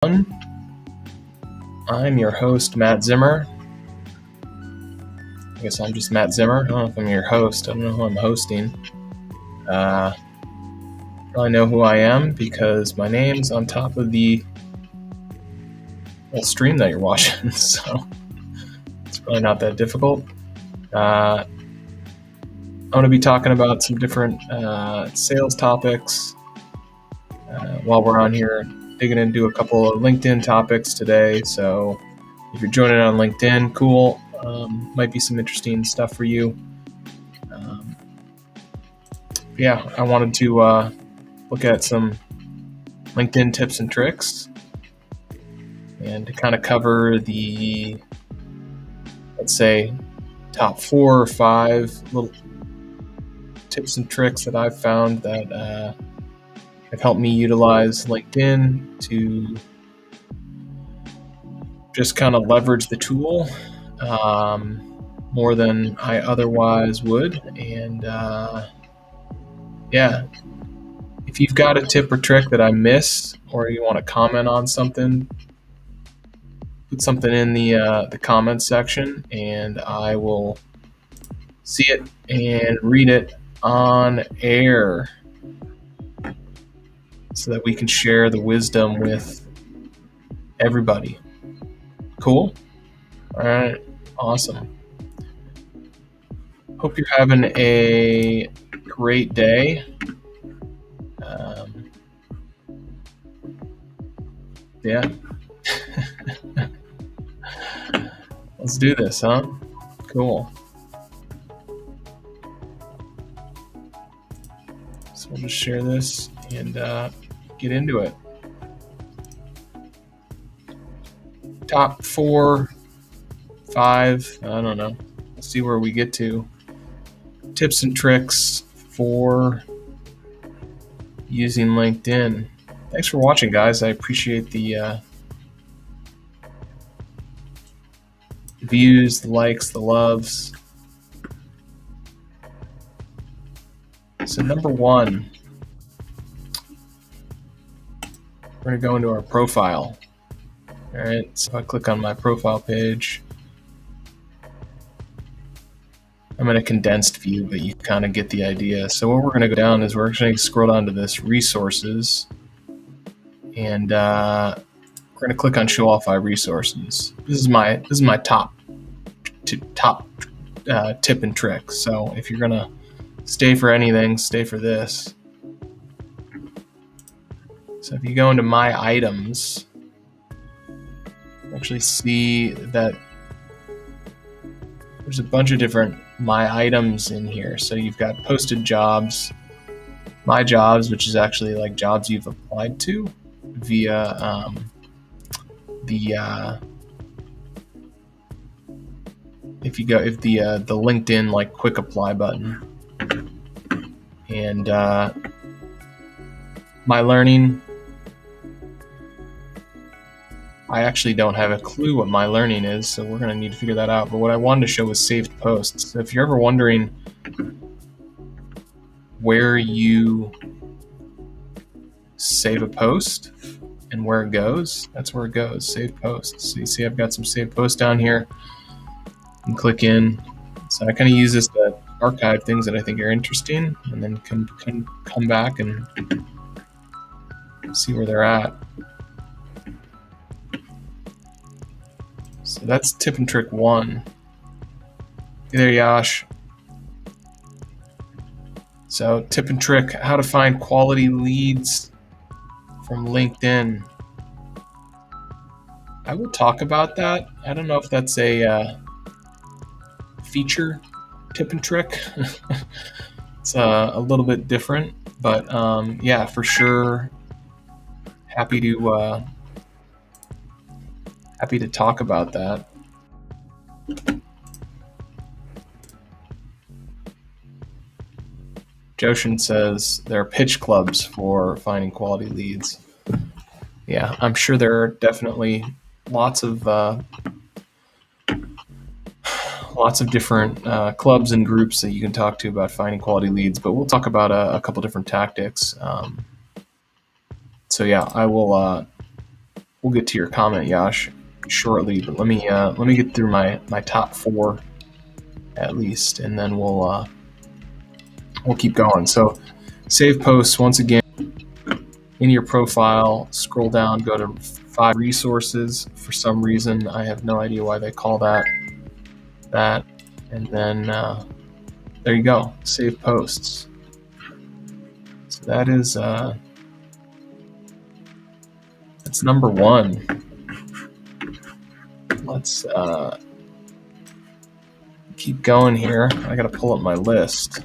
I'm your host, Matt Zimmer. I guess I'm just Matt Zimmer. I don't know if I'm your host. I don't know who I'm hosting. Probably know who I am because my name's on top of the stream that you're watching, so it's probably not that difficult. I'm going to be talking about some different sales topics while we're on here, digging into a couple of LinkedIn topics today. So if you're joining on LinkedIn, cool. Might be some interesting stuff for you. I wanted to look at some LinkedIn tips and tricks and to kind of cover the, let's say, top 4 or 5 little tips and tricks that I've found that have helped me utilize LinkedIn to just kind of leverage the tool more than I otherwise would. And if you've got a tip or trick that I miss, or you want to comment on something, put something in the comments section, and I will see it and read it on air so that we can share the wisdom with everybody. Cool? All right. Awesome. Hope you're having a great day. Let's do this, huh? Cool. So we'll just share this and get into it. Top 4, 5, I don't know. Let's see where we get to. Tips and tricks for using LinkedIn. Thanks for watching, guys. I appreciate the views, the likes, the loves. So number 1, we're going to go into our profile. All right, so I click on my profile page. I'm in a condensed view, but you kind of get the idea. So what we're going to go down is we're actually going to scroll down to this resources, and we're going to click on show all 5 resources. This is my top tip and trick. So if you're going to stay for anything, stay for this. So if you go into my items, you actually see that there's a bunch of different my items in here. So you've got posted jobs, my jobs, which is actually like jobs you've applied to via the LinkedIn like quick apply button. And my learning, I actually don't have a clue what my learning is, so we're going to need to figure that out. But what I wanted to show was saved posts. So if you're ever wondering where you save a post and where it goes, that's where it goes, saved posts. So you see I've got some saved posts down here. And click in. So I kind of use this to archive things that I think are interesting, and then come back and see where they're at. So that's tip and trick 1. Hey there, Yash. So tip and trick, how to find quality leads from LinkedIn. I will talk about that. I don't know if that's a feature tip and trick. It's a little bit different, but for sure. Happy to talk about that. Joshin says there are pitch clubs for finding quality leads. Yeah, I'm sure there are definitely lots of different clubs and groups that you can talk to about finding quality leads, but we'll talk about a couple different tactics. So yeah, I will we'll get to your comment, Yash, shortly. But let me get through my top 4 at least, and then we'll keep going. So save posts. Once again, in your profile, scroll down, go to 5 resources. For some reason, I have no idea why they call that, and then there you go, save posts. So that is that's number 1. Let's keep going here. I gotta pull up my list.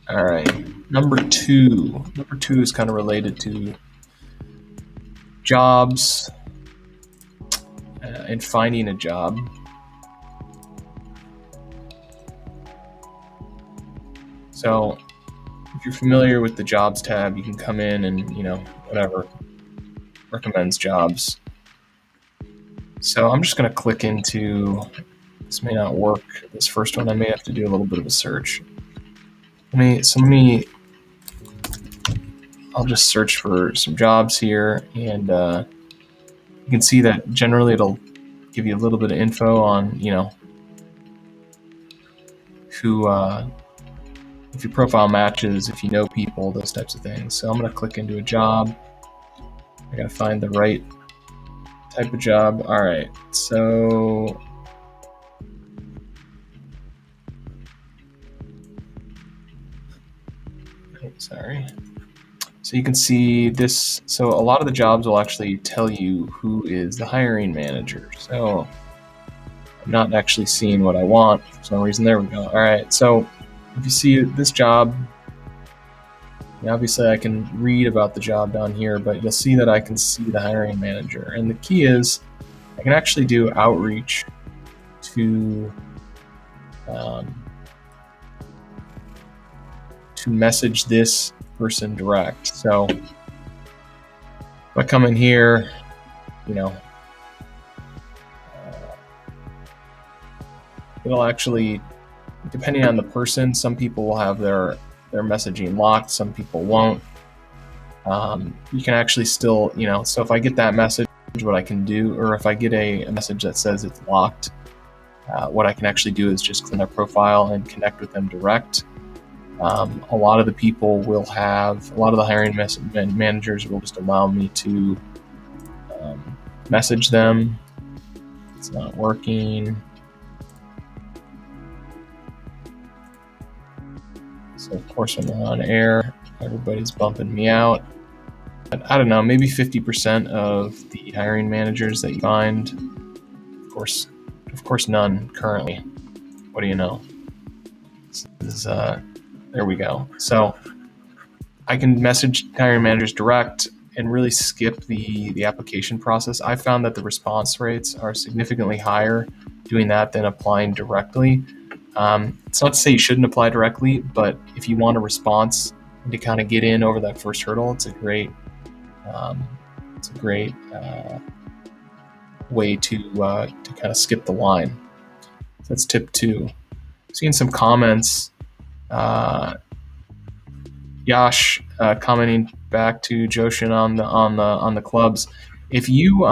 All right, number 2. Number 2 is kind of related to jobs and finding a job. So if you're familiar with the jobs tab, you can come in and, whatever, recommends jobs. So I'm just going to click into, this may not work, this first one. I may have to do a little bit of a search. I'll just search for some jobs here, and you can see that generally it'll give you a little bit of info on, who, if your profile matches, if you know people, those types of things. So I'm going to click into a job. I got to find the right type of job. All right, so sorry. So you can see this. So a lot of the jobs will actually tell you who is the hiring manager. So I'm not actually seeing what I want for some reason. There we go. All right, so if you see this job, obviously I can read about the job down here, but you'll see that I can see the hiring manager. And the key is I can actually do outreach to message this person direct. So if I come in here, it'll actually, depending on the person, some people will have their messaging locked, some people won't. You can actually still, so if I get that message, what I can do, or if I get a message that says it's locked, what I can actually do is just click their profile and connect with them direct. A lot of the people will have, a lot of the hiring managers will just allow me to message them. It's not working. So of course when we're on air, everybody's bumping me out. I don't know, maybe 50% of the hiring managers that you find, of course none currently. What do you know? There we go. So I can message hiring managers direct and really skip the application process. I found that the response rates are significantly higher doing that than applying directly. It's not to say you shouldn't apply directly, but if you want a response and to kind of get in over that first hurdle, it's a great way to kind of skip the line. So that's tip 2. Seeing some comments. Yash commenting back to Joshin on the clubs. If you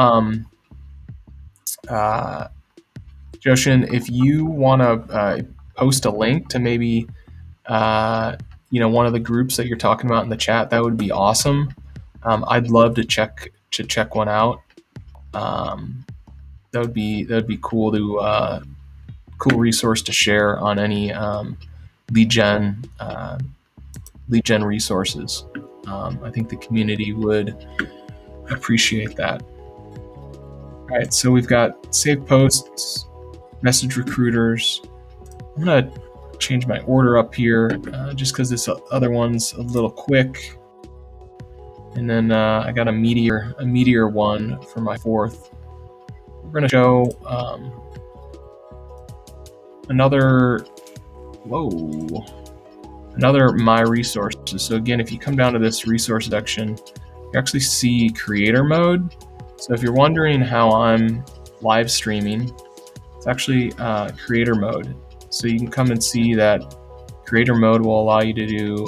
Joshin, if you want to post a link to maybe one of the groups that you're talking about in the chat, that would be awesome. I'd love to check one out. That would be cool to cool resource to share on any lead gen resources. I think the community would appreciate that. All right, so we've got save posts, message recruiters. I'm gonna change my order up here just because this other one's a little quick. And then I got a meteor one for my 4th. We're gonna show another my resources. So again, if you come down to this resource section, you actually see creator mode. So if you're wondering how I'm live streaming, it's actually creator mode. So you can come and see that creator mode will allow you to do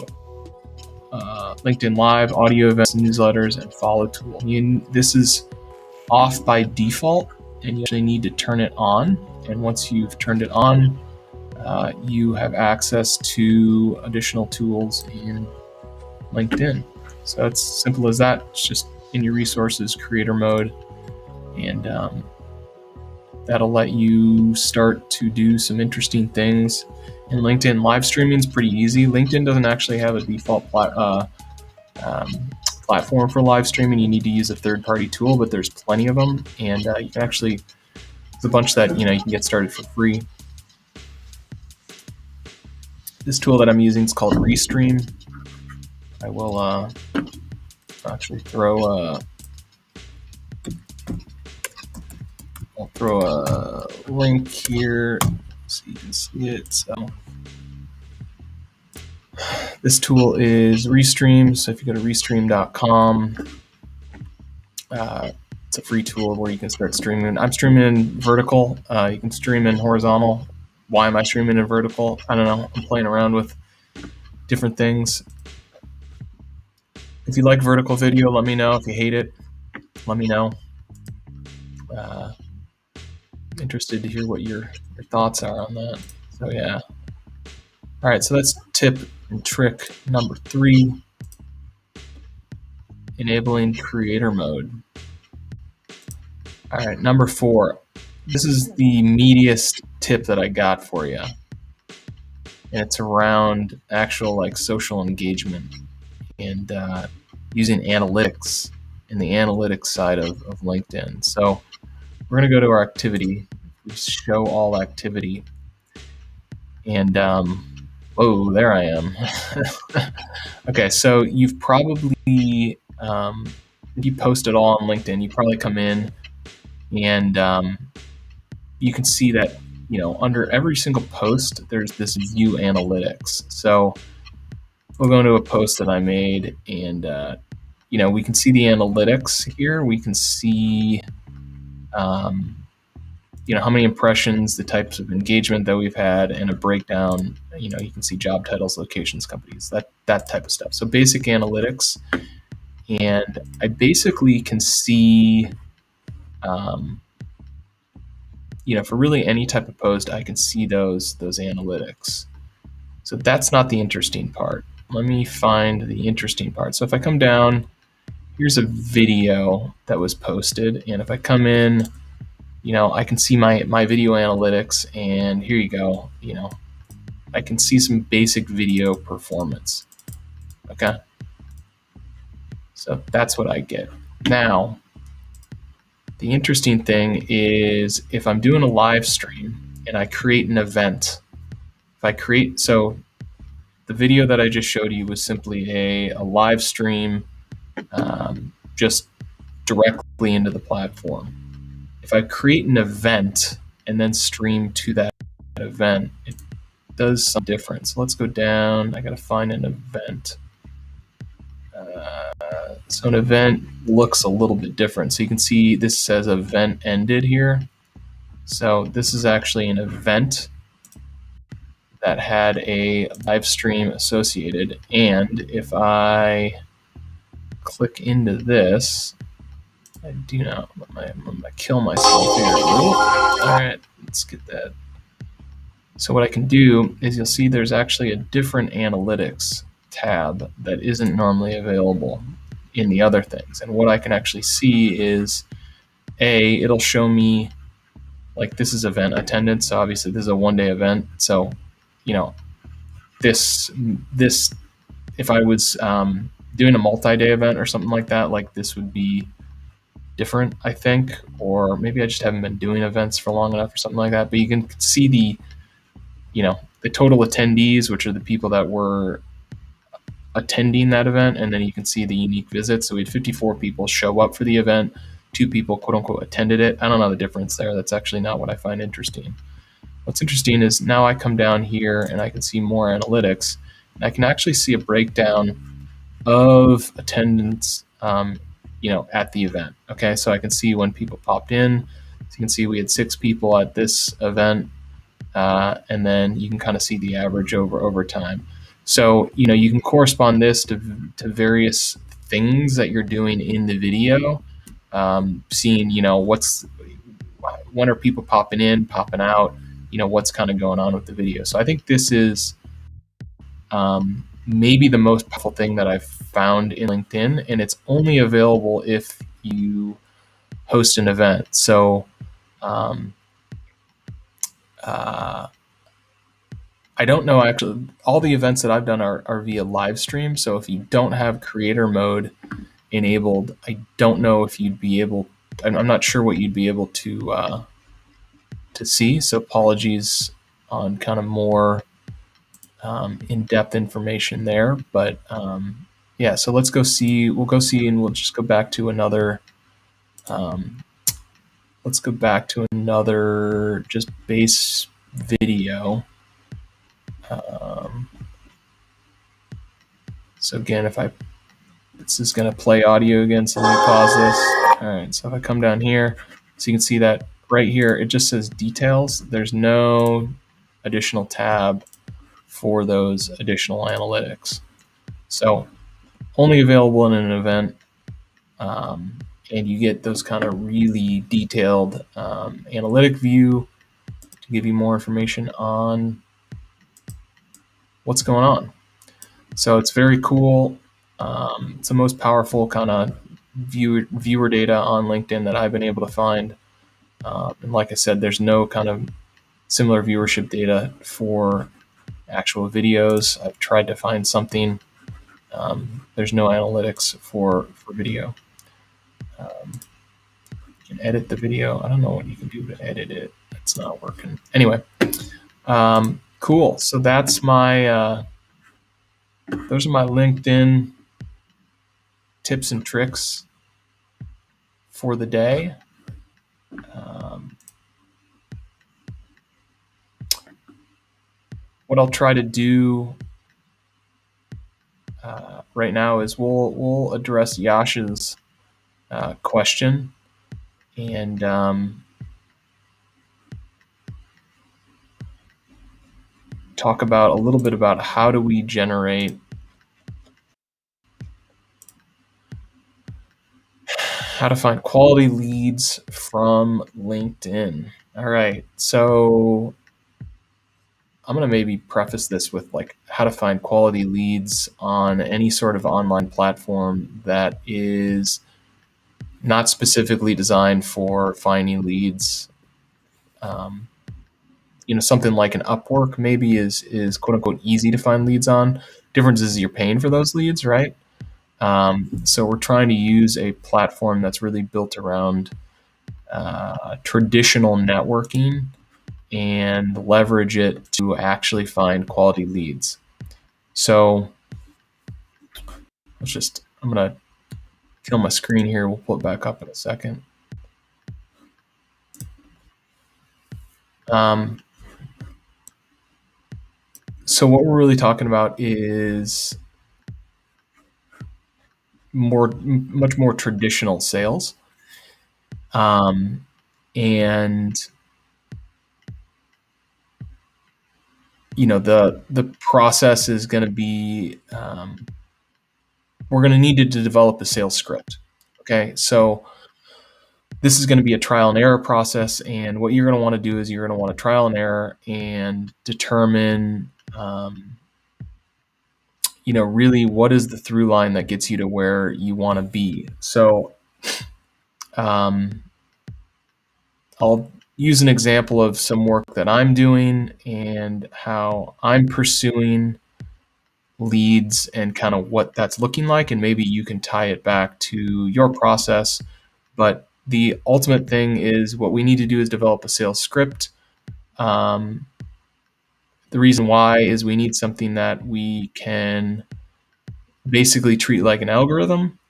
LinkedIn Live, audio events, newsletters, and follow tool. This is off by default, and you actually need to turn it on. And once you've turned it on, you have access to additional tools in LinkedIn. So it's simple as that. It's just in your resources, creator mode, and that'll let you start to do some interesting things in LinkedIn. Live streaming is pretty easy. LinkedIn doesn't actually have a default platform for live streaming. You need to use a third-party tool, but there's plenty of them, and you can actually, there's a bunch that you can get started for free. This tool that I'm using is called Restream. I will actually I'll throw a link here so you can see it. So this tool is Restream. So if you go to restream.com, it's a free tool where you can start streaming. I'm streaming in vertical. You can stream in horizontal. Why am I streaming in vertical? I don't know. I'm playing around with different things. If you like vertical video, let me know. If you hate it, let me know. Interested to hear what your thoughts are on that. So yeah. All right, so that's tip and trick number 3, enabling creator mode. All right, number 4. This is the meatiest tip that I got for you. And it's around actual like social engagement and using analytics in the analytics side of LinkedIn. So we're going to go to our activity. We show all activity. And whoa, there I am. Okay, so you've probably, if you post it all on LinkedIn, you probably come in and you can see that, under every single post, there's this view analytics. So we'll go into a post that I made and, we can see the analytics here. We can see, how many impressions, the types of engagement that we've had, and a breakdown. You can see job titles, locations, companies, that type of stuff. So basic analytics, and I basically can see, for really any type of post, I can see those analytics. So that's not the interesting part. Let me find the interesting part. So if I come down, here's a video that was posted, and if I come in, I can see my video analytics, and here you go. I can see some basic video performance. Okay. So that's what I get. Now, the interesting thing is if I'm doing a live stream and I create an event, so the video that I just showed you was simply a live stream just directly into the platform. If I create an event and then stream to that event, it does some difference. So let's go down. I got to find an event. So an event looks a little bit different. So you can see this says event ended here. So this is actually an event that had a live stream associated. And if I click into this, I do not, I'm going to kill myself here. All right, let's get that. So what I can do is you'll see there's actually a different analytics tab that isn't normally available in the other things. And what I can actually see is, it'll show me, like, this is event attendance. So obviously this is a one-day event. So, this, if I was doing a multi-day event or something like that, like this would be different, I think, or maybe I just haven't been doing events for long enough or something like that. But you can see the total attendees, which are the people that were attending that event, and then you can see the unique visits. So we had 54 people show up for the event, 2 people quote unquote attended it. I don't know the difference there. That's actually not what I find interesting. What's interesting is now I come down here and I can see more analytics, and I can actually see a breakdown of attendance at the event. Okay, so I can see when people popped in. So you can see we had 6 people at this event, and then you can kind of see the average over time. So, you can correspond this to various things that you're doing in the video, seeing, when are people popping in, popping out, what's kind of going on with the video. So I think this is maybe the most powerful thing that I've found in LinkedIn, and it's only available if you host an event. So I don't know, actually. All the events that I've done are via live stream. So if you don't have creator mode enabled, I don't know if you'd be able. I'm not sure what you'd be able to see. So apologies on kind of more in-depth information there. But yeah, so let's go see. We'll go see, and we'll just go back to another. Let's go back to another just base video. So again, this is going to play audio again, so let me pause this. All right, so if I come down here, so you can see that right here, it just says details. There's no additional tab for those additional analytics. So only available in an event, and you get those kind of really detailed analytic view to give you more information on what's going on. So it's very cool. It's the most powerful kind of viewer data on LinkedIn that I've been able to find. And like I said, there's no kind of similar viewership data for actual videos. I've tried to find something. There's no analytics for video. You can edit the video. I don't know what you can do to edit it. It's not working. Anyway, cool. So that's my those are my LinkedIn tips and tricks for the day. What I'll try to do right now is we'll address Yash's question, and talk about a little bit about how do we generate how to find quality leads from LinkedIn. All right, so I'm going to maybe preface this with like how to find quality leads on any sort of online platform that is not specifically designed for finding leads. Something like an Upwork maybe is quote unquote easy to find leads on. Difference is you're paying for those leads, right? So we're trying to use a platform that's really built around traditional networking and leverage it to actually find quality leads. So I'm going to kill my screen here. We'll pull it back up in a second. So what we're really talking about is much more traditional sales. And the process is going to be we're going to need to develop a sales script. Okay, so this is going to be a trial and error process, and what you're going to want to do is you're going to want to trial and error and determine really what is the through line that gets you to where you want to be. So I'll use an example of some work that I'm doing and how I'm pursuing leads and kind of what that's looking like, and maybe you can tie it back to your process. But the ultimate thing is what we need to do is develop a sales script. The reason why is we need something that we can basically treat like an algorithm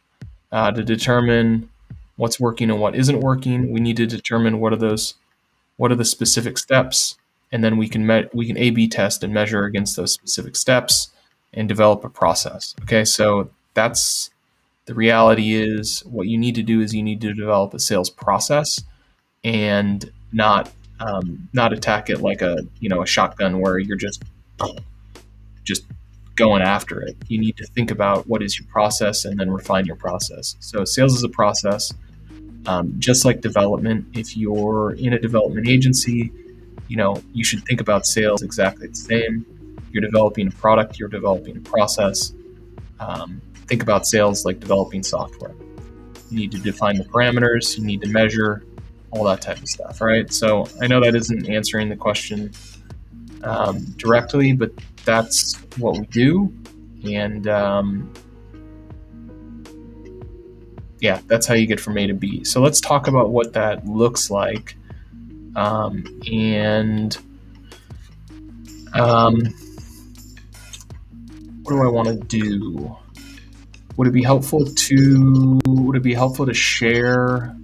to determine what's working and what isn't working. We need to determine what are the specific steps, and then we can A/B test and measure against those specific steps and develop a process. Okay, so that's the reality. Is what you need to do is you need to develop a sales process and not attack it like a shotgun where you're just going after it. You need to think about what is your process and then refine your process. So sales is a process, just like development. If you're in a development agency, you should think about sales exactly the same. You're developing a product, you're developing a process. Think about sales like developing software. You need to define the parameters, you need to measure, all that type of stuff, right? So I know that isn't answering the question directly, but that's what we do. And that's how you get from A to B. So let's talk about what that looks like. What do I want to do? Would it be helpful to share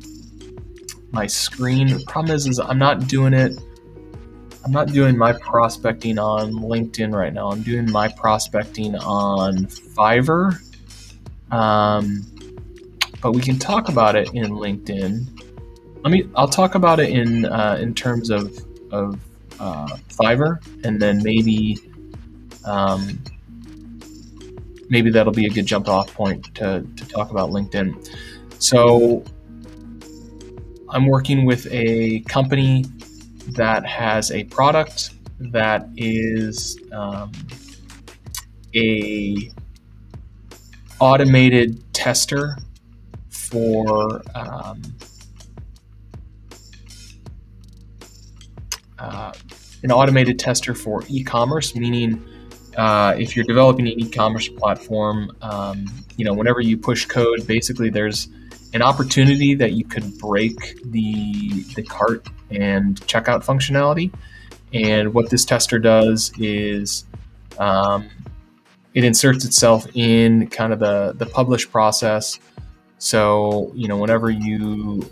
my screen? The problem is I'm not doing my prospecting on LinkedIn right now. I'm doing my prospecting on Fiverr. But we can talk about it in LinkedIn. I'll talk about it in terms of Fiverr, and then maybe that'll be a good jump off point to talk about LinkedIn. So I'm working with a company that has a product that is a automated tester for e-commerce, meaning if you're developing an e-commerce platform, whenever you push code, basically there's an opportunity that you could break the cart and checkout functionality. And what this tester does is it inserts itself in kind of the publish process. So, whenever you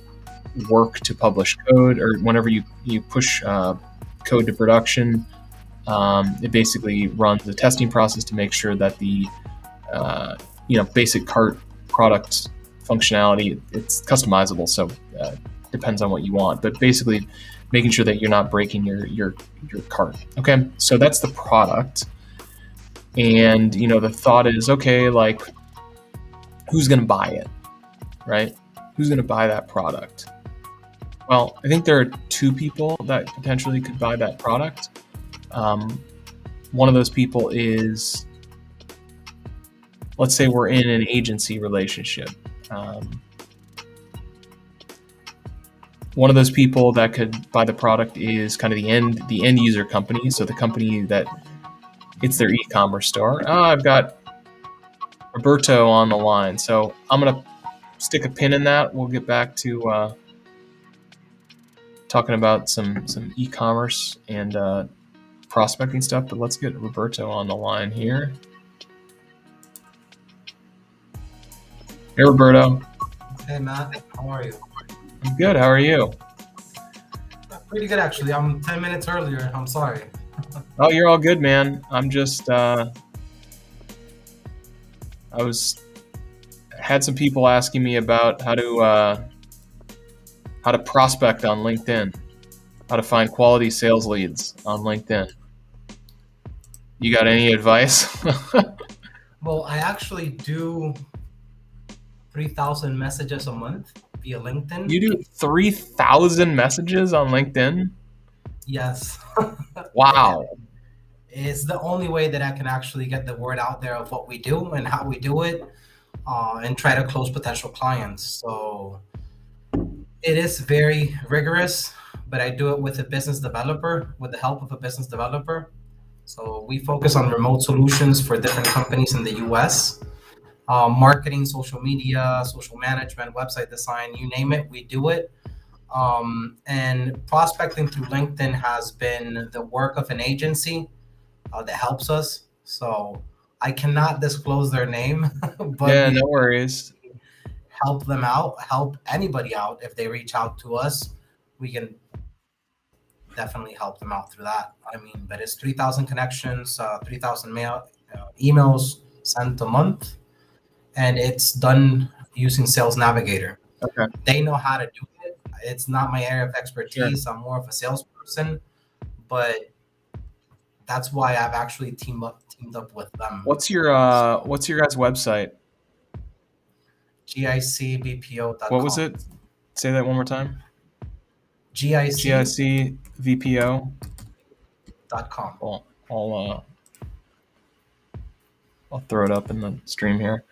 work to publish code, or whenever you push code to production, it basically runs the testing process to make sure that the basic cart product functionality, it's customizable, so depends on what you want, but basically making sure that you're not breaking your cart. Okay, so that's the product. And the thought is, okay, like, who's going to buy it, right? Who's going to buy that product? Well, I think there are two people that potentially could buy that product. One of those people is, let's say we're in an agency relationship. One of those people that could buy the product is kind of the end user company. So the company that it's their e-commerce store. I've got Roberto on the line, so I'm gonna stick a pin in that. We'll get back to talking about some e-commerce and prospecting stuff, but let's get Roberto on the line here. Hey, Roberto. Hey, Matt. How are you? I'm good. How are you? Pretty good, actually. I'm 10 minutes earlier. I'm sorry. Oh, you're all good, man. I'm just had some people asking me about how to prospect on LinkedIn, how to find quality sales leads on LinkedIn. You got any advice? Well, I actually do 3,000 messages a month via LinkedIn. You do 3,000 messages on LinkedIn? Yes. Wow. It's the only way that I can actually get the word out there of what we do and how we do it, and try to close potential clients. So it is very rigorous, but I do it with the help of a business developer. So we focus on remote solutions for different companies in the US. Marketing, social media, social management, website design, you name it, we do it. And prospecting through LinkedIn has been the work of an agency that helps us. So I cannot disclose their name, but yeah, no worries. Help anybody out. If they reach out to us, we can definitely help them out through that. But it's 3,000 connections, 3,000 emails sent a month, and it's done using Sales Navigator. Okay. They know how to do it. It's not my area of expertise. Sure. I'm more of a salesperson, but that's why I've actually teamed teamed up with them. What's your guys' website? GICVPO.com. What was it? Say that one more time. GICVPO.com. Well, I'll throw it up in the stream here.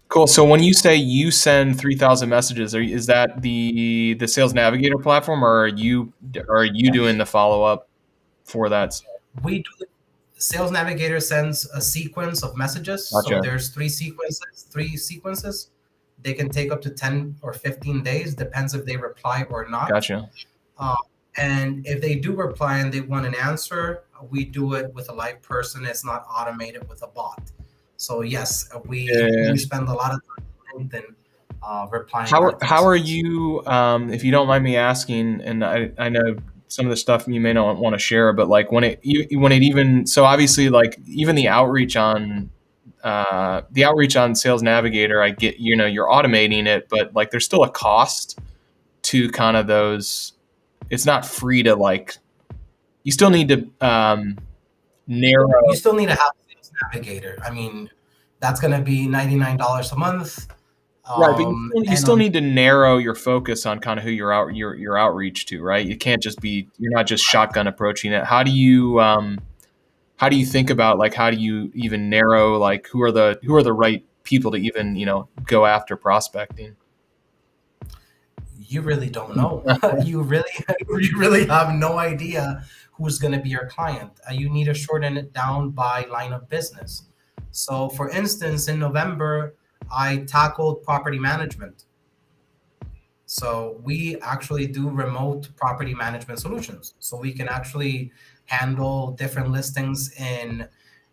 Cool. So when you say you send 3,000 messages, is that the Sales Navigator platform, or are you doing the follow up for that? We do. Sales Navigator sends a sequence of messages. Gotcha. So there's three sequences. They can take up to 10 or 15 days, depends if they reply or not. Gotcha. And if they do reply and they want an answer, we do it with a live person. It's not automated with a bot. So yes, we spend a lot of time replying. How are you? If you don't mind me asking, and I know some of the stuff you may not want to share, but like when it even, so obviously like even the outreach on Sales Navigator, I get, you're automating it, but like there's still a cost to kind of those. It's not free to like. You still need to narrow. You still need to have Sales Navigator. I mean, that's going to be $99 a month. Right, but you still need to narrow your focus on kind of who your outreach to, right? You can't just be, you're not just shotgun approaching it. How do you think about, like, how do you even narrow, like, who are the right people to even, go after prospecting? You really don't know. You really have no idea who's going to be your client. You need to shorten it down by line of business. So for instance, in November, I tackled property management. So we actually do remote property management solutions. So we can actually handle different listings in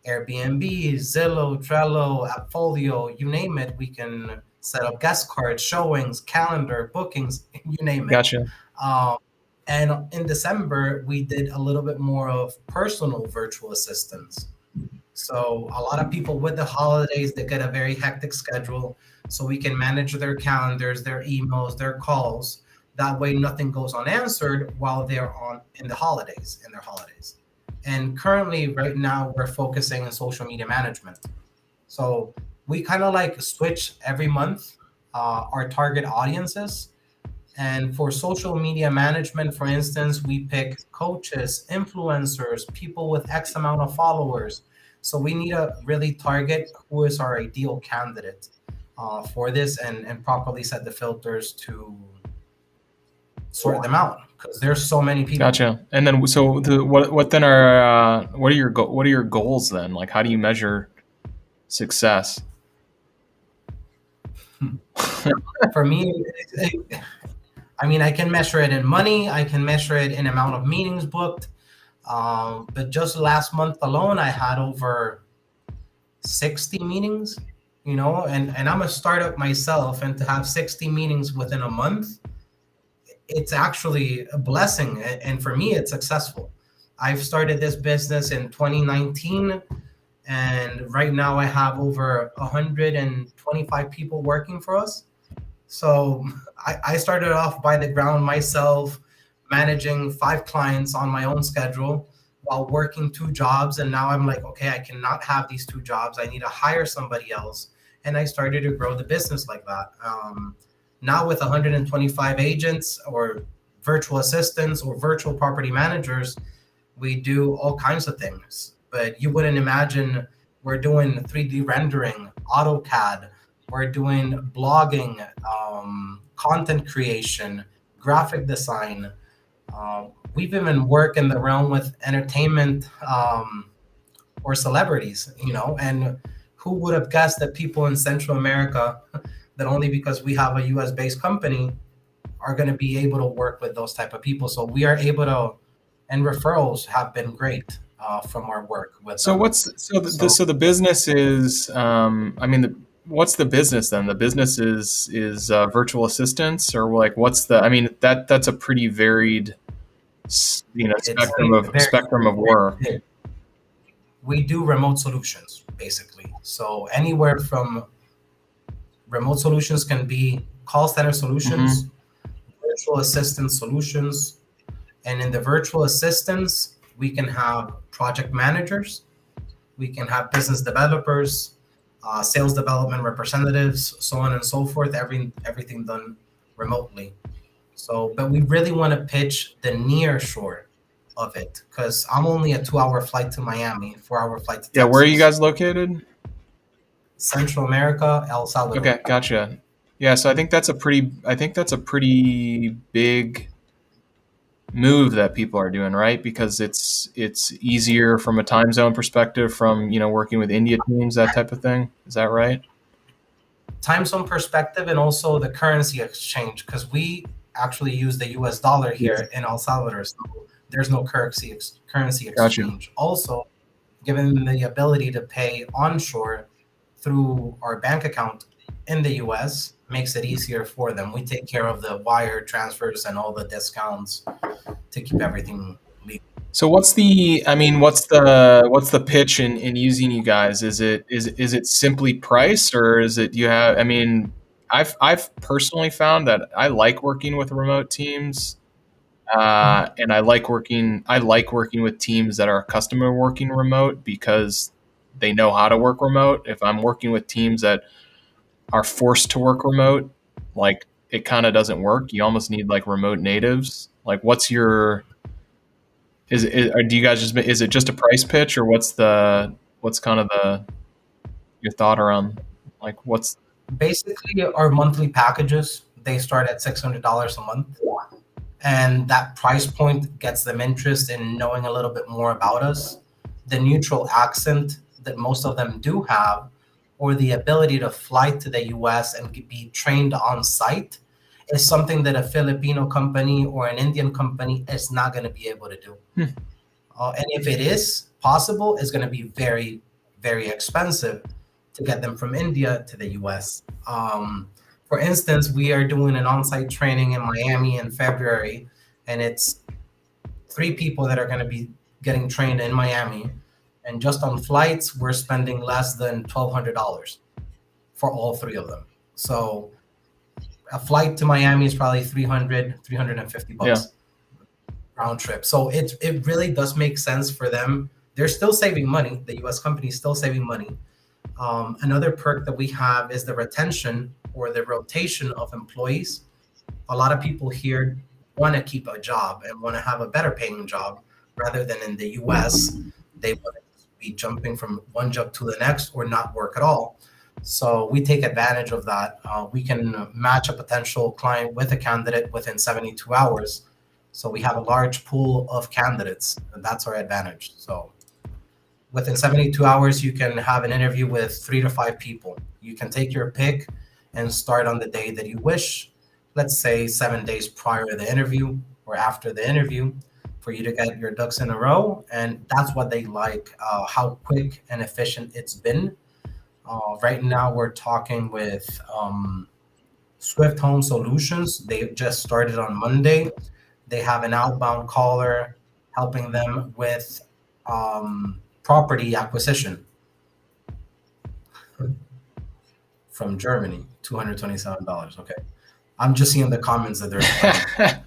Airbnb, Zillow, Trello, Appfolio, you name it. We can set up guest cards, showings, calendar, bookings, you name it. Gotcha. And in December, we did a little bit more of personal virtual assistants. So a lot of people with the holidays, they get a very hectic schedule. So we can manage their calendars, their emails, their calls. That way nothing goes unanswered while they're in their holidays. And currently right now we're focusing on social media management. So we kind of like switch every month our target audiences. And for social media management, for instance, we pick coaches, influencers, people with X amount of followers. So we need to really target who is our ideal candidate for this and properly set the filters to sort them out, because there's so many people. Gotcha. And then what are your goals then? Like, how do you measure success? For me, I can measure it in money. I can measure it in amount of meetings booked. But just last month alone, I had over 60 meetings, and I'm a startup myself, and to have 60 meetings within a month, it's actually a blessing. And for me, it's successful. I've started this business in 2019, and right now I have over 125 people working for us. So I started off by the ground myself, managing 5 clients on my own schedule while working 2 jobs. And now I'm like, okay, I cannot have these 2 jobs. I need to hire somebody else. And I started to grow the business like that. Now with 125 agents or virtual assistants or virtual property managers, we do all kinds of things. But you wouldn't imagine we're doing 3D rendering, AutoCAD, we're doing blogging, content creation, graphic design. We've even worked in the realm with entertainment or celebrities, and who would have guessed that people in Central America, that only because we have a US based company, are going to be able to work with those type of people. So we are able to, and referrals have been great from our work with them. So the business is, what's the business then? The business is virtual assistants, or like that's a pretty varied, spectrum of work. We do remote solutions basically. So anywhere from remote solutions can be call center solutions, virtual assistant solutions, and in the virtual assistants, We can have project managers, we can have business developers, sales development representatives, so on and so forth. Everything done remotely. So, but we really want to pitch the near shore of it because I'm only a 2 hour flight to Miami, 4 hour flight to Yeah, where are you Texas. guys located? Central America, El Salvador. Okay, gotcha. Yeah, so I think that's a pretty big move that people are doing, right? Because it's easier from a time zone perspective from, working with India teams, that type of thing. Is that right? Time zone perspective and also the currency exchange because we actually use the US dollar here in El Salvador. So there's no currency Gotcha. exchange. Also, given the ability to pay onshore through our bank account in the US makes it easier for them. We take care of the wire transfers and all the discounts to keep everything legal. So what's the pitch in using you guys? Is it simply price, or is it you have? I mean, I've personally found that I like working with remote teams, and I like working with teams that are accustomed to working remote because they know how to work remote. If I'm working with teams that are forced to work remote, like it kind of doesn't work. You almost need like remote natives. Like, what's your or do you guys is it just a price pitch, or what's kind of your thought around like what's Basically, our monthly packages, they start at $600 a month. And that price point gets them interest in knowing a little bit more about us. The neutral accent that most of them do have, or the ability to fly to the US and be trained on site, is something that a Filipino company or an Indian company is not going to be able to do. And if it is possible, it's going to be very, very expensive to get them from India to the US. For instance, we are doing an on site training in Miami in February, and it's 3 people that are going to be getting trained in Miami. And just on flights, we're spending less than $1,200 for all 3 of them. So a flight to Miami is probably 350 bucks. Yeah. Round trip. So it really does make sense for them. They're still saving money. The US company is still saving money. Another perk that we have is the retention or the rotation of employees. A lot of people here want to keep a job and want to have a better paying job rather than in the US. They want to be jumping from one job to the next or not work at all. So we take advantage of that. We can match a potential client with a candidate within 72 hours. So we have a large pool of candidates, and that's our advantage. So within 72 hours, you can have an interview with 3 to 5 people. You can take your pick and start on the day that you wish. Let's say 7 days prior to the interview or after the interview for you to get your ducks in a row. And that's what they like, how quick and efficient it's been. Right now, we're talking with Swift Home Solutions. They just started on Monday. They have an outbound caller helping them with property acquisition from Germany, $227. Okay. I'm just seeing the comments that they're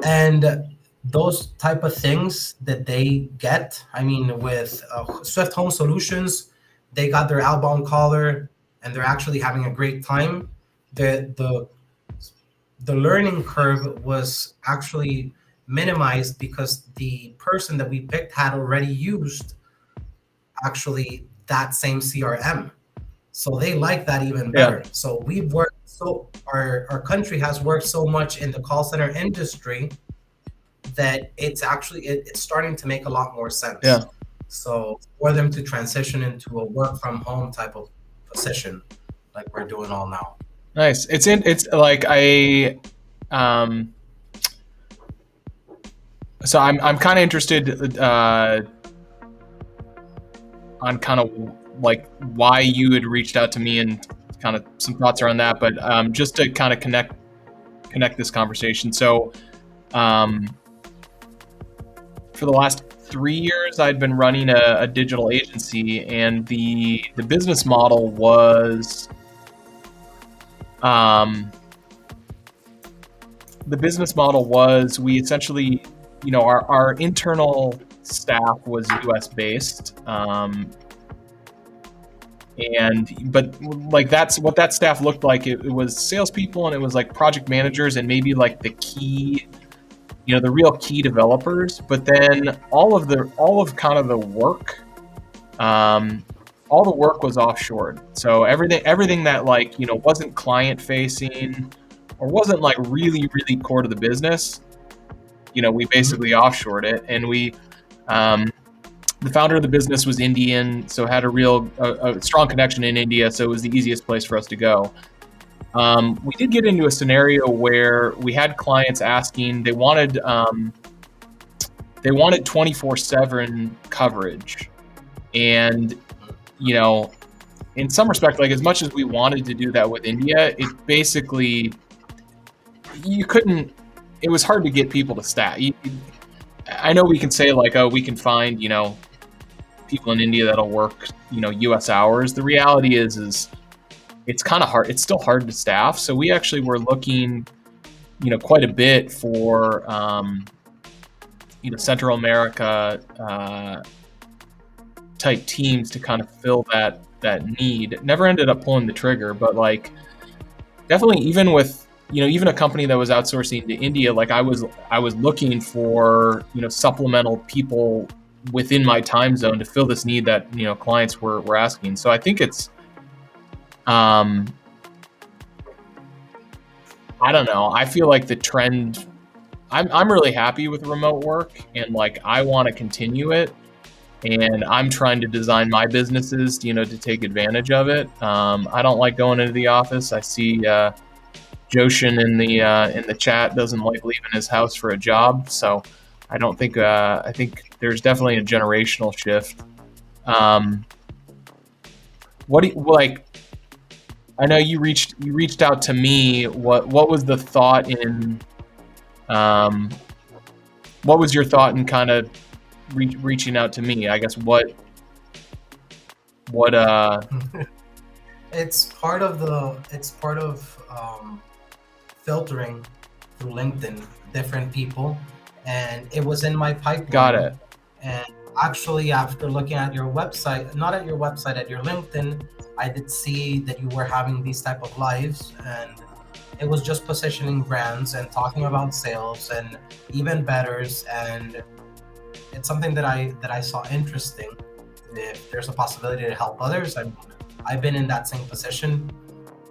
and those type of things that they get. I mean, with Swift Home Solutions, they got their outbound caller and they're actually having a great time. The learning curve was actually minimized because the person that we picked had already used actually that same CRM. So they like that even better. Yeah. So we've worked our country has worked so much in the call center industry that it's starting to make a lot more sense. Yeah. So for them to transition into a work from home type of position like we're doing all now. Nice. It's like so I'm kind of interested on kind of like why you had reached out to me and kind of some thoughts around that, but just to kind of connect this conversation. So for the last 3 years, I'd been running a digital agency, and the business model was the business model was we essentially, our internal staff was US based. But like that's what that staff looked like. It was salespeople, and it was like project managers, and maybe like the key, the real key developers. But then all of kind of the work, all the work was offshored. So everything that like wasn't client facing or wasn't like really really core to the business, we basically offshored it, and we. The founder of the business was Indian, so had a strong connection in India, so it was the easiest place for us to go. We did get into a scenario where we had clients asking, they wanted 24/7 coverage, and in some respect, like as much as we wanted to do that with India, it basically you couldn't. It was hard to get people to staff. I know we can say like, oh, we can find people in India that'll work, US hours. The reality is it's kind of hard. It's still hard to staff. So we actually were looking, quite a bit for, Central America type teams to kind of fill that need. Never ended up pulling the trigger, but like definitely even with, even a company that was outsourcing to India, like I was looking for, supplemental people within my time zone to fill this need that clients were asking. So I think it's I don't know, I feel like the trend, I'm really happy with remote work, and like I want to continue it, and I'm trying to design my businesses to take advantage of it. I don't like going into the office. I see Joshin in the chat doesn't like leaving his house for a job, so I don't think. I think there's definitely a generational shift. What do you, like? I know you reached out to me. What was the thought in? What was your thought in kind of reaching out to me? I guess what. It's part of filtering through LinkedIn different people, and it was in my pipeline. Got it. And actually, after looking at your website, not at your website, at your LinkedIn, I did see that you were having these type of lives, and it was just positioning brands and talking about sales and even betters, and it's something that I saw interesting. If there's a possibility to help others, I've been in that same position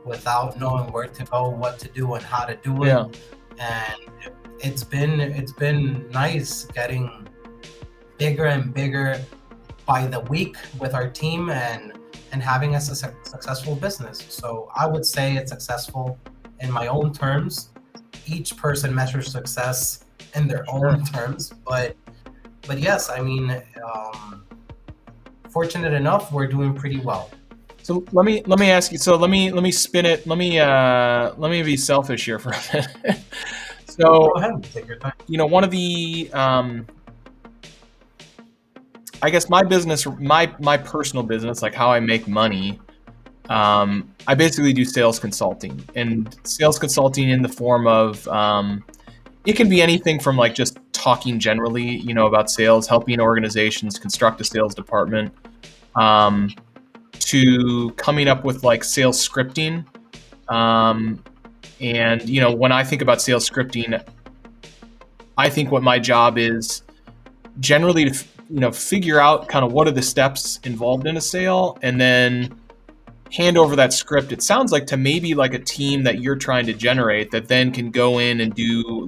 without knowing where to go, what to do, and how to do it. Yeah. And it's been nice getting bigger and bigger by the week with our team, and having a successful business. So I would say it's successful in my own terms. Each person measures success in their own terms, but yes, I mean, fortunate enough, we're doing pretty well. So let me ask you. So let me spin it. Let me be selfish here for a minute. So go ahead, take your time. One of the I guess my business, my personal business, like how I make money. I basically do sales consulting, and sales consulting in the form of it can be anything from like just talking generally, about sales, helping organizations construct a sales department, to coming up with like sales scripting. And when I think about sales scripting, I think what my job is generally to figure out kind of what are the steps involved in a sale, and then hand over that script. It sounds like to maybe like a team that you're trying to generate that then can go in and do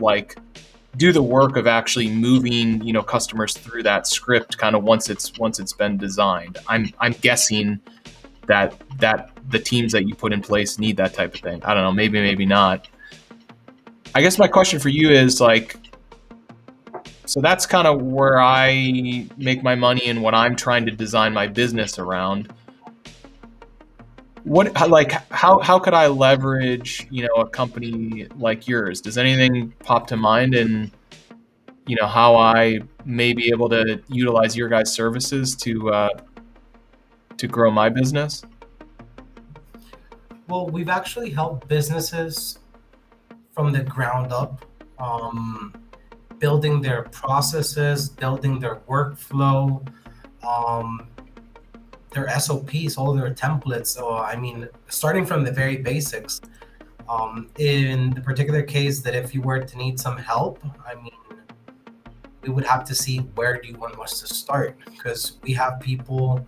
the work of actually moving customers through that script kind of once it's been designed. I'm guessing that the teams that you put in place need that type of thing. I don't know, maybe not. I guess my question for you is like, so that's kind of where I make my money and what I'm trying to design my business around. How could I leverage, a company like yours? Does anything pop to mind, and how I may be able to utilize your guys' services to grow my business? Well, we've actually helped businesses from the ground up um, building their processes, building their workflow, um, their SOPs, all their templates. So, I mean, starting from the very basics. In the particular case that if you were to need some help, I mean, we would have to see where do you want us to start, because we have people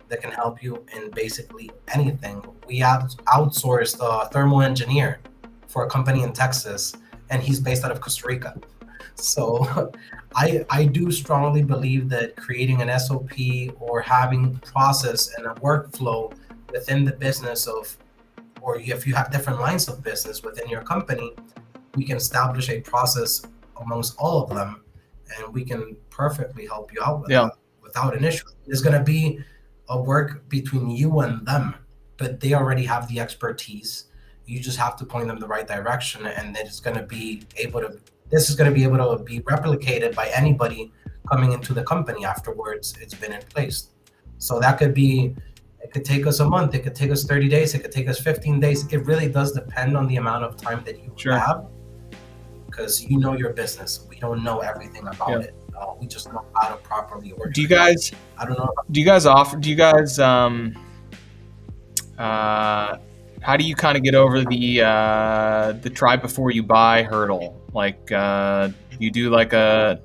that can help you in basically anything. We have outsourced a thermal engineer for a company in Texas, and he's based out of Costa Rica. So I do strongly believe that creating an SOP or having process and a workflow within the business of, or if you have different lines of business within your company, we can establish a process amongst all of them, and we can perfectly help you out with Yeah. that without an issue. It's going to be a work between you and them, but they already have the expertise. You just have to point them the right direction, and then it's going to be able to. This is going to be able to be replicated by anybody coming into the company afterwards. It's been in place, so that could be. It could take us a month. It could take us 30 days. It could take us 15 days. It really does depend on the amount of time that you Sure. have, because you know your business. We don't know everything about Yeah. it. We just know how to properly organize. Do you guys I don't know. do you guys offer do you guys how do you kind of get over the try before you buy hurdle? Like you do like a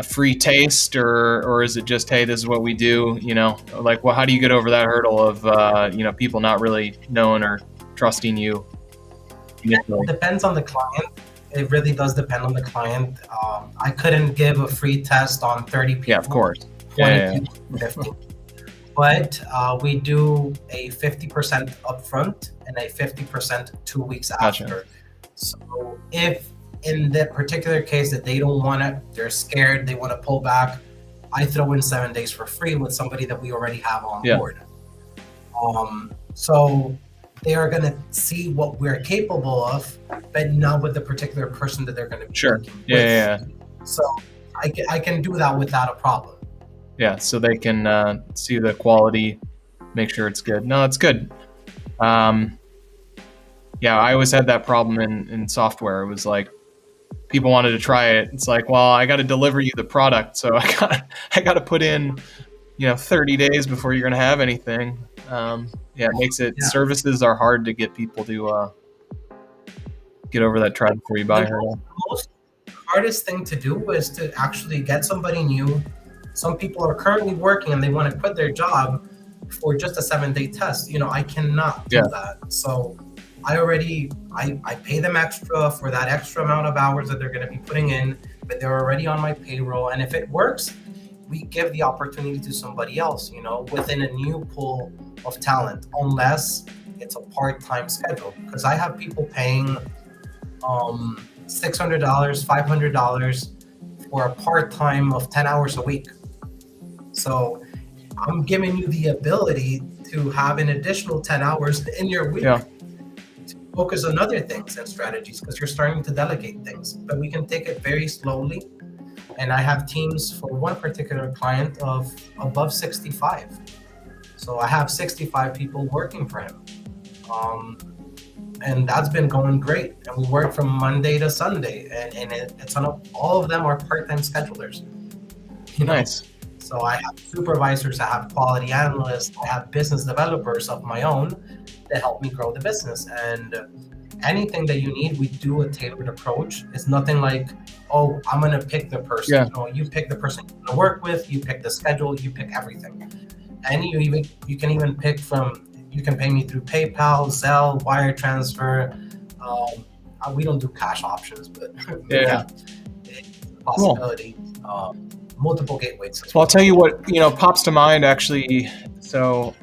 free taste, or is it just, hey, this is what we do, you know? Like, well, how do you get over that hurdle of people not really knowing or trusting you initially? It depends on the client. It really does depend on the client. I couldn't give a free test on 30 people. Yeah, of course. 20 Yeah. people, 50. But we do a 50% upfront and a 50% 2 weeks Gotcha. after. So if in that particular case that they don't want it, they're scared, they want to pull back, I throw in 7 days for free with somebody that we already have on Yeah. board. So they are going to see what we're capable of, but not with the particular person that they're going to be Sure. working Yeah, with. yeah. So I can do that without a problem. Yeah, so they can see the quality, make sure it's good. No, it's good. Yeah, I always had that problem in software. It was like people wanted to try it. It's like, well, I got to deliver you the product, so I got to put in 30 days before you're going to have anything. Yeah, it makes it. Yeah. Services are hard to get people to get over that try before you buy hurdle. The most hardest thing to do is to actually get somebody new. Some people are currently working and they want to quit their job for just a 7-day test. I cannot do Yeah. that. So I pay them extra for that extra amount of hours that they're going to be putting in, but they're already on my payroll. And if it works, we give the opportunity to somebody else, within a new pool of talent, unless it's a part-time schedule. Because I have people paying $600, $500 for a part-time of 10 hours a week. So I'm giving you the ability to have an additional 10 hours in your week Yeah. to focus on other things and strategies, because you're starting to delegate things. But we can take it very slowly. And I have teams for one particular client of above 65. So I have 65 people working for him. And that's been going great. And we work from Monday to Sunday. And it's on all of them are part-time schedulers. Nice. So I have supervisors, I have quality analysts, I have business developers of my own that help me grow the business. And anything that you need, we do a tailored approach. It's nothing like, oh, I'm going to pick the person. Yeah. No, you pick the person you want to work with, you pick the schedule, you pick everything. And you can even pick you can pay me through PayPal, Zelle, wire transfer. We don't do cash options, but Yeah. it's a possibility. Multiple gateways. Well, I'll tell you what, pops to mind actually. So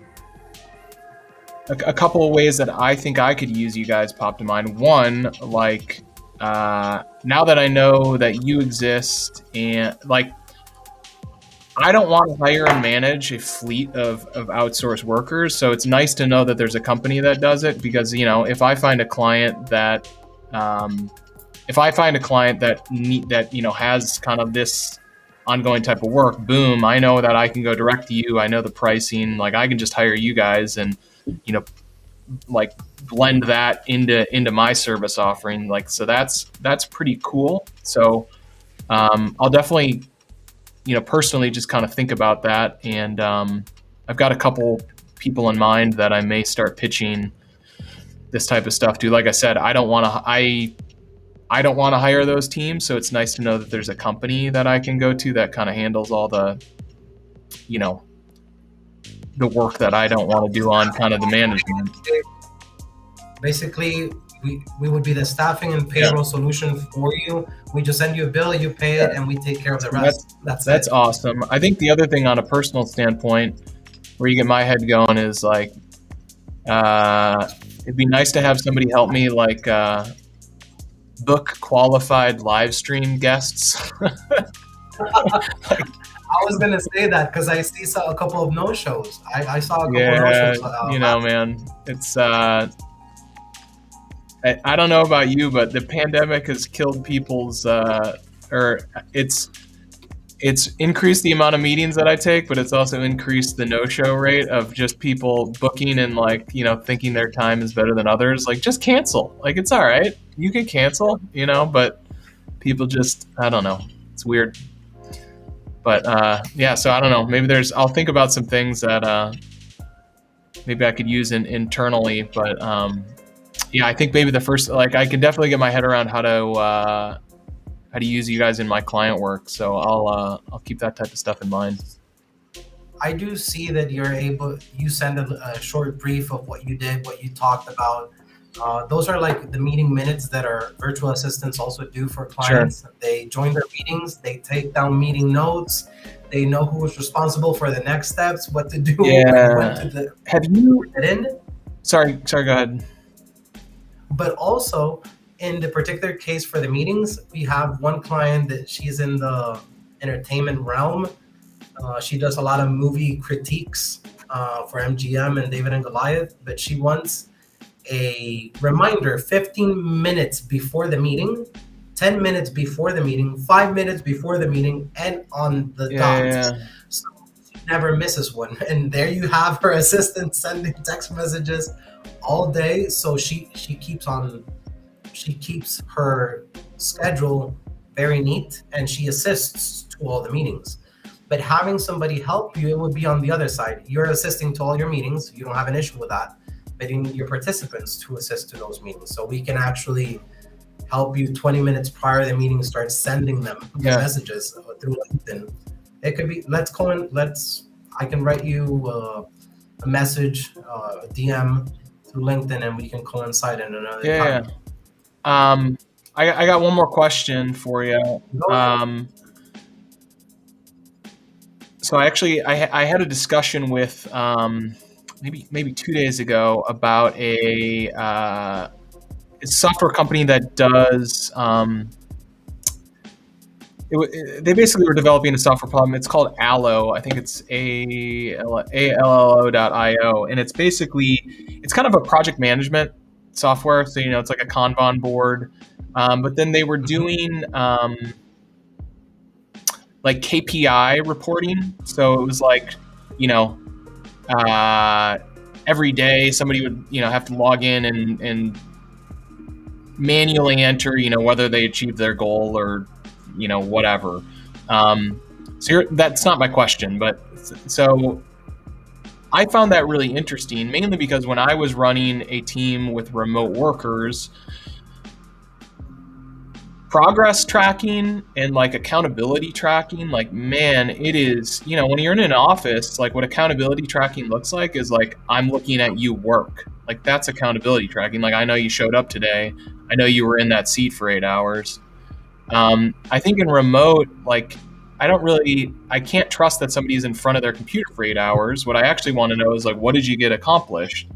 a couple of ways that I think I could use you guys pop to mind. One, like now that I know that you exist, and like I don't want to hire and manage a fleet of outsourced workers. So it's nice to know that there's a company that does it, because if I find a client that has kind of this ongoing type of work, boom, I know that I can go direct to you. I know the pricing. Like I can just hire you guys and like blend that into my service offering. Like, so that's pretty cool. So I'll definitely, personally just kind of think about that. And I've got a couple people in mind that I may start pitching this type of stuff to. Like I said, I don't want to hire those teams. So it's nice to know that there's a company that I can go to that kind of handles all the, the work that I don't want to do on kind of the management. Basically, we would be the staffing and payroll solution for you. We just send you a bill, you pay it, and we take care of the rest. That's awesome. I think the other thing on a personal standpoint where you get my head going is like, it'd be nice to have somebody help me like book qualified live stream guests. I was gonna say that because I see a couple of no-shows. I saw a couple of no-shows. Man, it's I don't know about you, but the pandemic has killed people's or it's increased the amount of meetings that I take, but it's also increased the no-show rate of just people booking and like, thinking their time is better than others. Like, just cancel. Like, it's all right. You can cancel, but people just, I don't know. It's weird. But so I don't know. Maybe I'll think about some things that maybe I could use internally. But I think maybe the first, like, I can definitely get my head around how to use you guys in my client work. So I'll keep that type of stuff in mind. I do see that you send a short brief of what you did, what you talked about. Those are like the meeting minutes that our virtual assistants also do for clients. Sure. They join their meetings, they take down meeting notes, they know who is responsible for the next steps, what to do. Yeah. Have you? Sorry, go ahead. But also, in the particular case for the meetings, we have one client that she's in the entertainment realm. She does a lot of movie critiques for MGM and David and Goliath, but she wants a reminder 15 minutes before the meeting, 10 minutes before the meeting, 5 minutes before the meeting, and on the dot. Yeah. So she never misses one. And there you have her assistant sending text messages all day. So she keeps her schedule very neat, and she assists to all the meetings. But having somebody help you, it would be on the other side. You're assisting to all your meetings. You don't have an issue with that. But you need your participants to assist to those meetings. So we can actually help you 20 minutes prior to the meeting, start sending them messages through LinkedIn. It could be, I can write you a message, a DM through LinkedIn, and we can coincide in another time. I got one more question for you. So I had a discussion with maybe 2 days ago about a software company that does. They basically were developing a software problem. It's called Allo. I think it's allo.io, and it's kind of a project management software. So it's like a Kanban board. But then they were doing like KPI reporting. So it was like, every day somebody would, have to log in and manually enter, whether they achieved their goal or, whatever. So that's not my question, but so I found that really interesting, mainly because when I was running a team with remote workers, progress tracking and like accountability tracking, like, man, it is, when you're in an office, like what accountability tracking looks like is like, I'm looking at you work. Like, that's accountability tracking. Like, I know you showed up today. I know you were in that seat for 8 hours. I think in remote, like, I can't trust that somebody's in front of their computer for 8 hours. What I actually want to know is like, what did you get accomplished?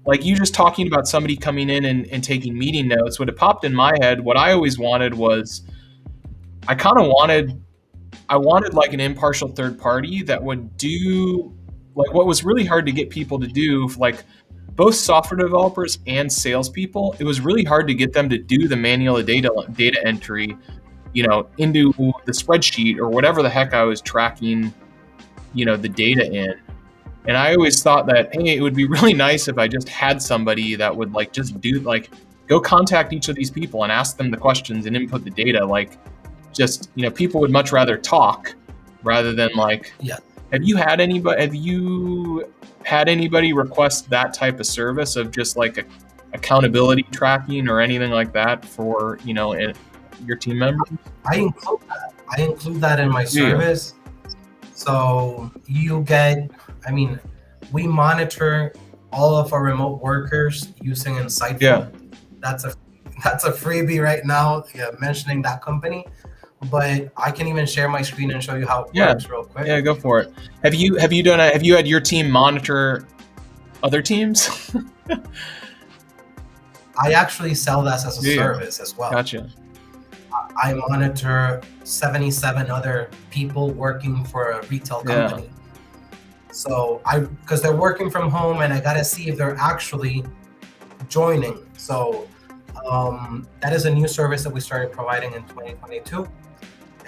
Like you just talking about somebody coming in and taking meeting notes, what it popped in my head, what I always wanted was, I wanted like an impartial third party that would do like what was really hard to get people to do, like both software developers and salespeople. It was really hard to get them to do the manual data entry, into the spreadsheet or whatever the heck I was tracking, the data in. And I always thought that, hey, it would be really nice if I just had somebody that would like just do like go contact each of these people and ask them the questions and input the data. Like, just, you know, people would much rather talk rather than like. Yeah. Have you had anybody request that type of service of just like accountability tracking or anything like that for, you know, your team members? I include that in my service. So you get, I mean, we monitor all of our remote workers using Insightful. Yeah. That's a freebie right now, mentioning that company. But I can even share my screen and show you how it works real quick. Yeah, go for it. Have you had your team monitor other teams? I actually sell that as a service as well. Gotcha. I monitor 77 other people working for a retail company. Yeah. So because they're working from home, and I gotta see if they're actually joining. So that is a new service that we started providing in 2022,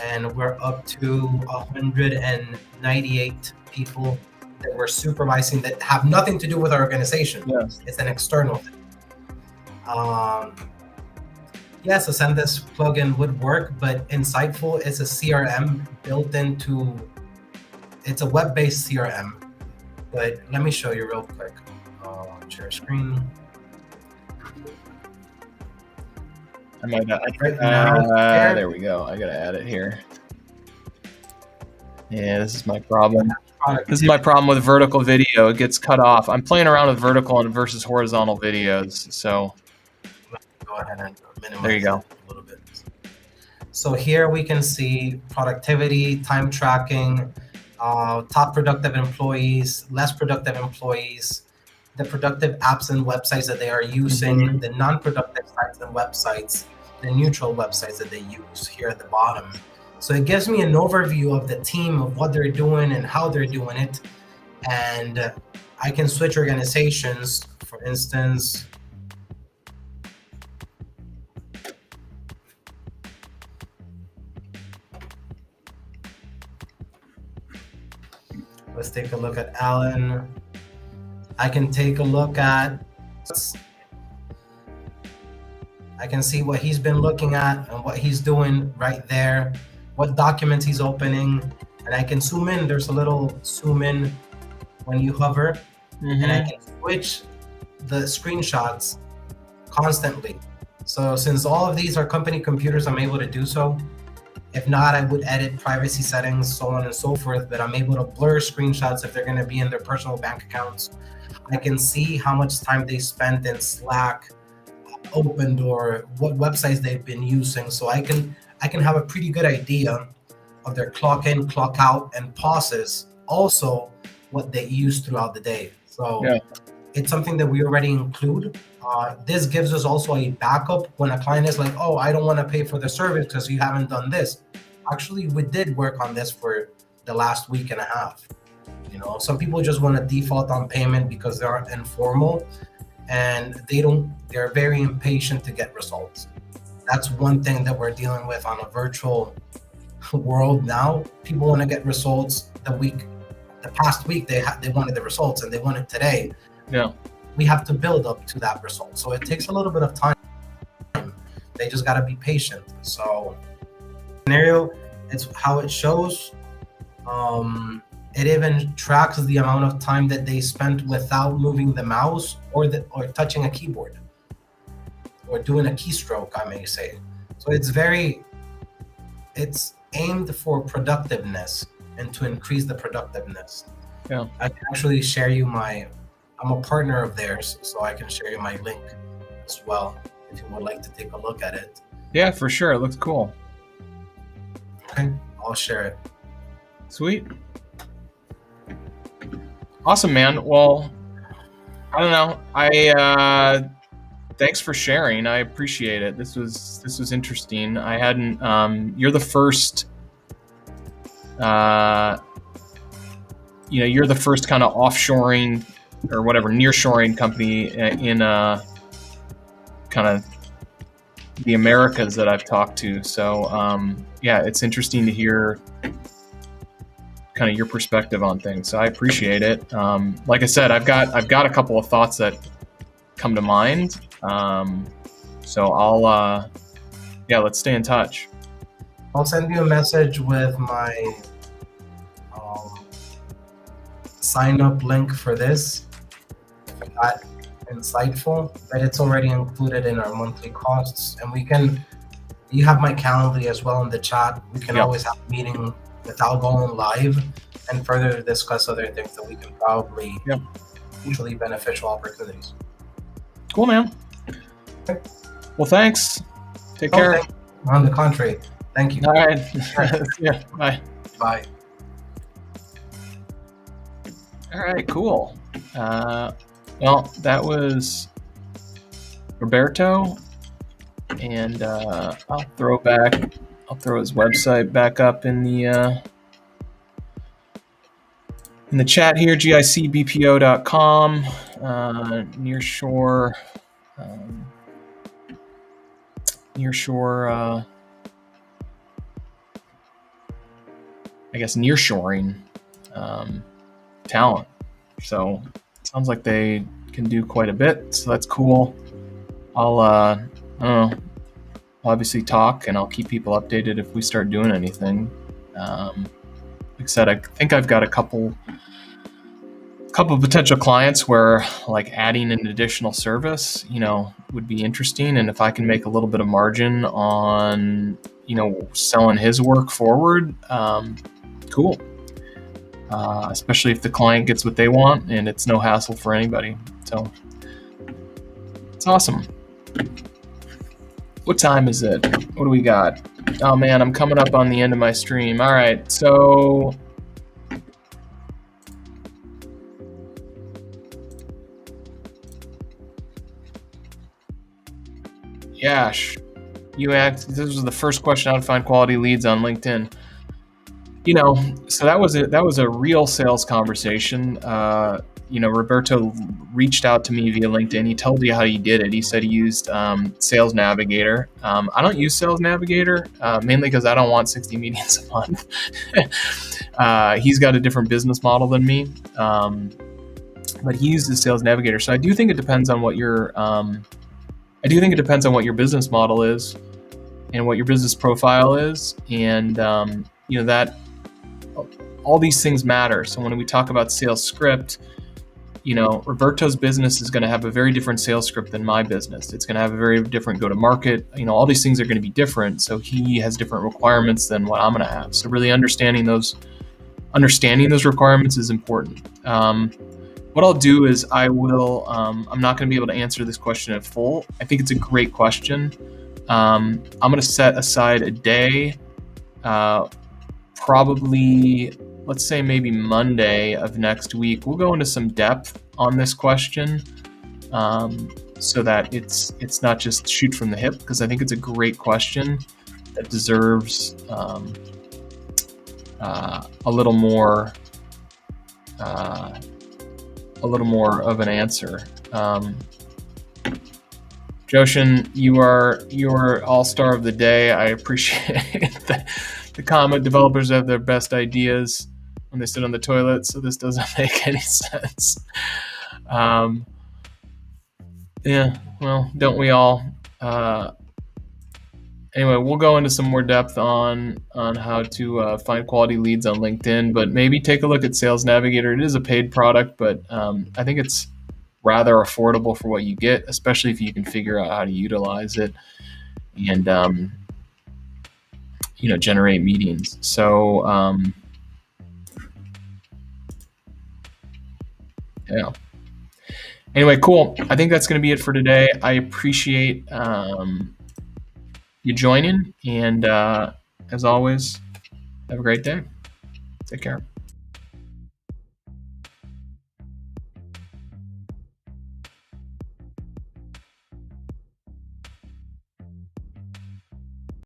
and we're up to 198 people that we're supervising that have nothing to do with our organization. Yes. It's an external thing. Yes, a Zendesk plugin would work, but Insightful is a CRM built into, it's a web-based CRM. But let me show you real quick. Share screen. I might not. There we go. I gotta add it here. Yeah, this is my problem. This is my problem with vertical video. It gets cut off. I'm playing around with vertical versus horizontal videos, so. Go ahead and minimize there you go. A little bit. So here we can see productivity, time tracking, top productive employees, less productive employees, the productive apps and websites that they are using, the non-productive sites and websites, the neutral websites that they use here at the bottom. So it gives me an overview of the team, of what they're doing and how they're doing it. And I can switch organizations, for instance. Let's take a look at Alan. I can take a look at, I can see what he's been looking at and what he's doing right there, what documents he's opening, and I can zoom in. There's a little zoom in when you hover, and I can switch the screenshots constantly. So since all of these are company computers, I'm able to do so. If not, I would edit privacy settings, so on and so forth, but I'm able to blur screenshots if they're going to be in their personal bank accounts. I can see how much time they spent in Slack, opened, or what websites they've been using. So I can have a pretty good idea of their clock in, clock out, and pauses. Also, what they use throughout the day. So it's something that we already include. This gives us also a backup when a client is like, oh, I don't want to pay for the service because you haven't done this. Actually, we did work on this for the last week and a half. You know, some people just want to default on payment because they're informal and they're very impatient to get results. That's one thing that we're dealing with on a virtual world now. People want to get results the past week they wanted the results and they want it today. Yeah. We have to build up to that result. So it takes a little bit of time. They just got to be patient. So scenario, it's how it shows. It even tracks the amount of time that they spent without moving the mouse or touching a keyboard or doing a keystroke, I may say. So it's aimed for productiveness and to increase the productiveness. Yeah. I can actually share you I'm a partner of theirs, so I can share you my link as well if you would like to take a look at it. Yeah, for sure. It looks cool. Okay, I'll share it. Sweet. Awesome, man. Well, I don't know. Thanks for sharing. I appreciate it. This was interesting. I hadn't. You're the first. You're the first kind of offshoring or whatever nearshoring company in kind of the Americas that I've talked to. So yeah, it's interesting to hear kind of your perspective on things. So I appreciate it. Like I said, I've got a couple of thoughts that come to mind. So I'll let's stay in touch. I'll send you a message with my sign up link for this. That insightful, that it's already included in our monthly costs, and you have my Calendly as well in the chat. We can always have a meeting without going live and further discuss other things that we can probably mutually beneficial opportunities. Cool, man. Okay. Well, thanks. Take care. On the contrary, thank you. All right. Yeah. Bye. Bye. All right. Cool. Well, that was Roberto, and I'll throw his website back up in the chat here, gicbpo.com, nearshore, I guess nearshoring talent. So it sounds like they can do quite a bit, so that's cool. I'll I don't know, obviously talk, and I'll keep people updated if we start doing anything. Like I said, I think I've got a couple potential clients where like adding an additional service, would be interesting. And if I can make a little bit of margin on, selling his work forward, cool. Especially if the client gets what they want and it's no hassle for anybody. So it's awesome. What time is it? What do we got? Oh man, I'm coming up on the end of my stream. All right, so Yash, you asked, this was the first question, how to find quality leads on LinkedIn. So that was a real sales conversation. Roberto reached out to me via LinkedIn. He told you how he did it. He said he used Sales Navigator. I don't use Sales Navigator, mainly because I don't want 60 meetings a month. He's got a different business model than me, but he uses Sales Navigator. So I do think it depends on what your business model is and what your business profile is, and that all these things matter. So when we talk about sales script, Roberto's business is going to have a very different sales script than my business. It's going to have a very different go-to-market. All these things are going to be different. So he has different requirements than what I'm going to have. So really understanding those requirements is important. What I'll do is I'm not going to be able to answer this question in full. I think it's a great question. I'm going to set aside a day, probably, let's say maybe Monday of next week. We'll go into some depth on this question, so that it's not just shoot from the hip, because I think it's a great question that deserves a little more of an answer. Joshin, you are all-star of the day. I appreciate the comment. Developers have their best ideas when they sit on the toilet, so this doesn't make any sense. Yeah, well, don't we all? Anyway, we'll go into some more depth on how to find quality leads on LinkedIn, but maybe take a look at Sales Navigator. It is a paid product, but I think it's rather affordable for what you get, especially if you can figure out how to utilize it and generate meetings. So yeah. Anyway, cool. I think that's going to be it for today. I appreciate you joining, and as always, have a great day. Take care.